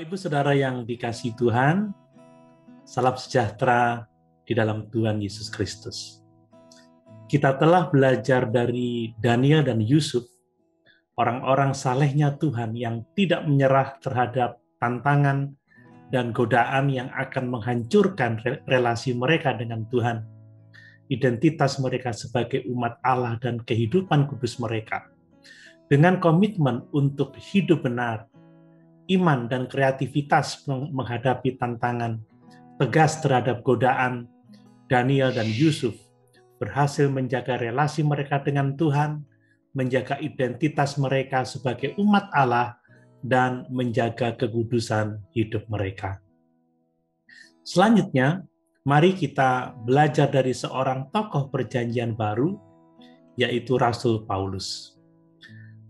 Bapak Ibu Saudara yang dikasihi Tuhan, salam sejahtera di dalam Tuhan Yesus Kristus. Kita telah belajar dari Daniel dan Yusuf, orang-orang salehnya Tuhan yang tidak menyerah terhadap tantangan dan godaan yang akan menghancurkan relasi mereka dengan Tuhan, identitas mereka sebagai umat Allah dan kehidupan kudus mereka. Dengan komitmen untuk hidup benar, iman dan kreativitas menghadapi tantangan, tegas terhadap godaan, Daniel dan Yusuf berhasil menjaga relasi mereka dengan Tuhan, menjaga identitas mereka sebagai umat Allah, dan menjaga kekudusan hidup mereka. Selanjutnya, mari kita belajar dari seorang tokoh perjanjian baru, yaitu Rasul Paulus.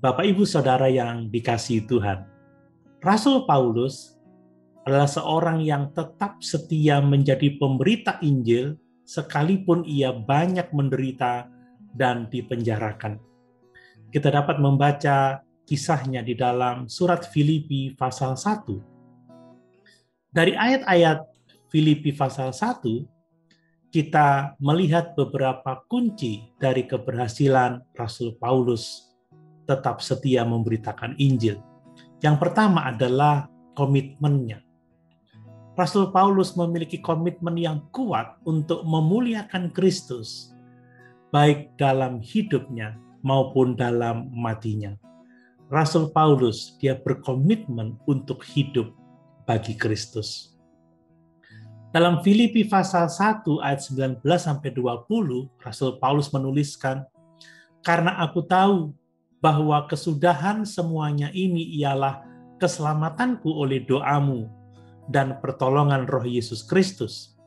Bapak Ibu Saudara yang dikasihi Tuhan, Rasul Paulus adalah seorang yang tetap setia menjadi pemberita Injil sekalipun ia banyak menderita dan dipenjarakan. Kita dapat membaca kisahnya di dalam surat Filipi pasal 1. Dari ayat-ayat Filipi pasal 1, kita melihat beberapa kunci dari keberhasilan Rasul Paulus tetap setia memberitakan Injil. Yang pertama adalah komitmennya. Rasul Paulus memiliki komitmen yang kuat untuk memuliakan Kristus, baik dalam hidupnya maupun dalam matinya. Rasul Paulus, dia berkomitmen untuk hidup bagi Kristus. Dalam Filipi pasal 1 ayat 19-20, Rasul Paulus menuliskan, "Karena aku tahu bahwa kesudahan semuanya ini ialah keselamatanku oleh doamu dan pertolongan Roh Yesus Kristus.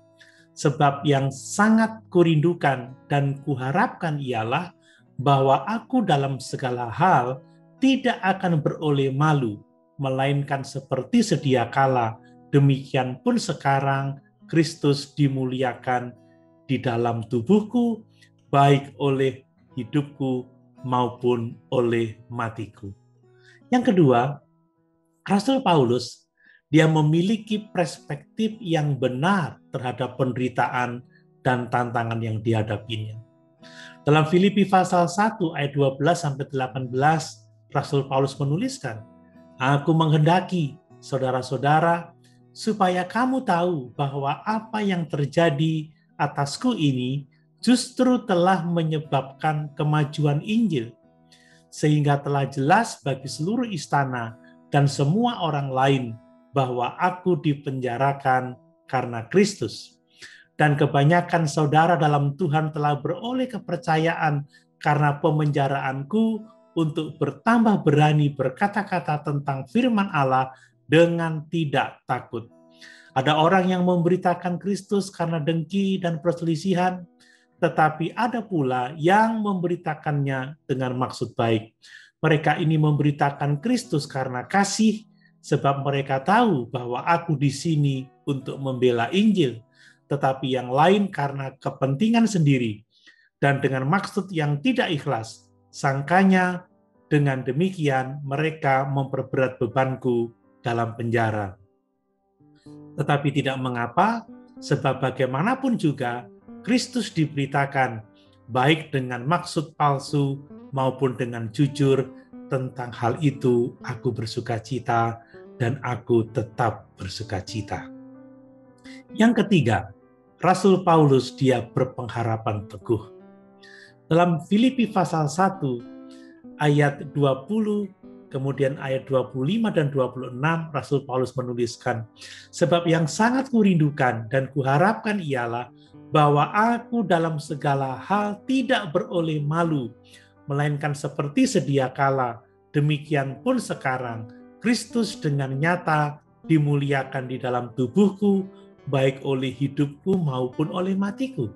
Sebab yang sangat kurindukan dan kuharapkan ialah bahwa aku dalam segala hal tidak akan beroleh malu, melainkan seperti sedia kala, demikian pun sekarang Kristus dimuliakan di dalam tubuhku, baik oleh hidupku maupun oleh matiku." Yang kedua, Rasul Paulus, dia memiliki perspektif yang benar terhadap penderitaan dan tantangan yang dihadapinya. Dalam Filipi pasal 1 ayat 12-18, Rasul Paulus menuliskan, "Aku menghendaki saudara-saudara supaya kamu tahu bahwa apa yang terjadi atasku ini justru telah menyebabkan kemajuan Injil, sehingga telah jelas bagi seluruh istana dan semua orang lain bahwa aku dipenjarakan karena Kristus. Dan kebanyakan saudara dalam Tuhan telah beroleh kepercayaan karena pemenjaraanku untuk bertambah berani berkata-kata tentang firman Allah dengan tidak takut. Ada orang yang memberitakan Kristus karena dengki dan perselisihan, tetapi ada pula yang memberitakannya dengan maksud baik. Mereka ini memberitakan Kristus karena kasih, sebab mereka tahu bahwa aku di sini untuk membela Injil, tetapi yang lain karena kepentingan sendiri dan dengan maksud yang tidak ikhlas. Sangkanya dengan demikian mereka memperberat bebanku dalam penjara. Tetapi tidak mengapa, sebab bagaimanapun juga Kristus diberitakan, baik dengan maksud palsu maupun dengan jujur. Tentang hal itu aku bersukacita dan aku tetap bersukacita. Yang ketiga, Rasul Paulus, dia berpengharapan teguh. Dalam Filipi pasal 1 ayat 20, kemudian ayat 25 dan 26, Rasul Paulus menuliskan, "Sebab yang sangat kurindukan dan kuharapkan ialah bahwa aku dalam segala hal tidak beroleh malu, melainkan seperti sedia kala, demikian pun sekarang, Kristus dengan nyata dimuliakan di dalam tubuhku, baik oleh hidupku maupun oleh matiku.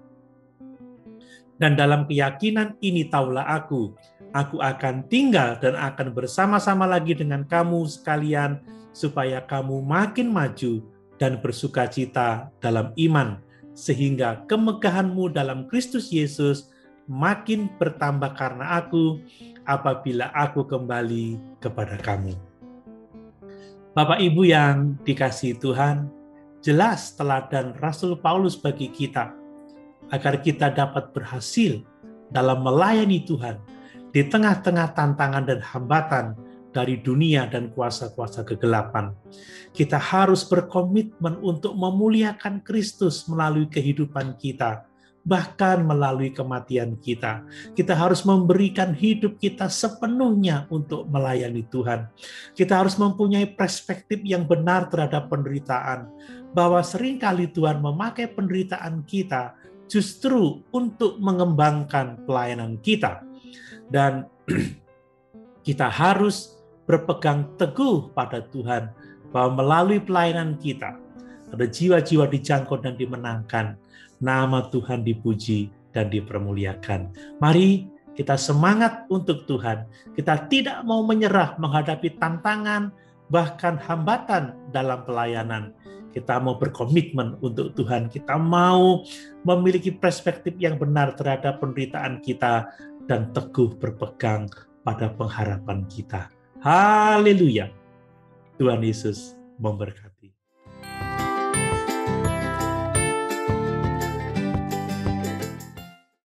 Dan dalam keyakinan ini taulah aku akan tinggal dan akan bersama-sama lagi dengan kamu sekalian, supaya kamu makin maju dan bersukacita dalam iman, sehingga kemegahanmu dalam Kristus Yesus makin bertambah karena aku, apabila aku kembali kepada kamu." Bapak Ibu yang dikasihi Tuhan, jelas teladan Rasul Paulus bagi kita, agar kita dapat berhasil dalam melayani Tuhan di tengah-tengah tantangan dan hambatan dari dunia dan kuasa-kuasa kegelapan. Kita harus berkomitmen untuk memuliakan Kristus melalui kehidupan kita, bahkan melalui kematian kita. Kita harus memberikan hidup kita sepenuhnya untuk melayani Tuhan. Kita harus mempunyai perspektif yang benar terhadap penderitaan, bahwa seringkali Tuhan memakai penderitaan kita justru untuk mengembangkan pelayanan kita. Dan kita harus berpegang teguh pada Tuhan, bahwa melalui pelayanan kita, ada jiwa-jiwa dijangkau dan dimenangkan, nama Tuhan dipuji dan dipermuliakan. Mari kita semangat untuk Tuhan. Kita tidak mau menyerah menghadapi tantangan, bahkan hambatan dalam pelayanan. Kita mau berkomitmen untuk Tuhan. Kita mau memiliki perspektif yang benar terhadap penderitaan kita dan teguh berpegang pada pengharapan kita. Haleluya. Tuhan Yesus memberkati.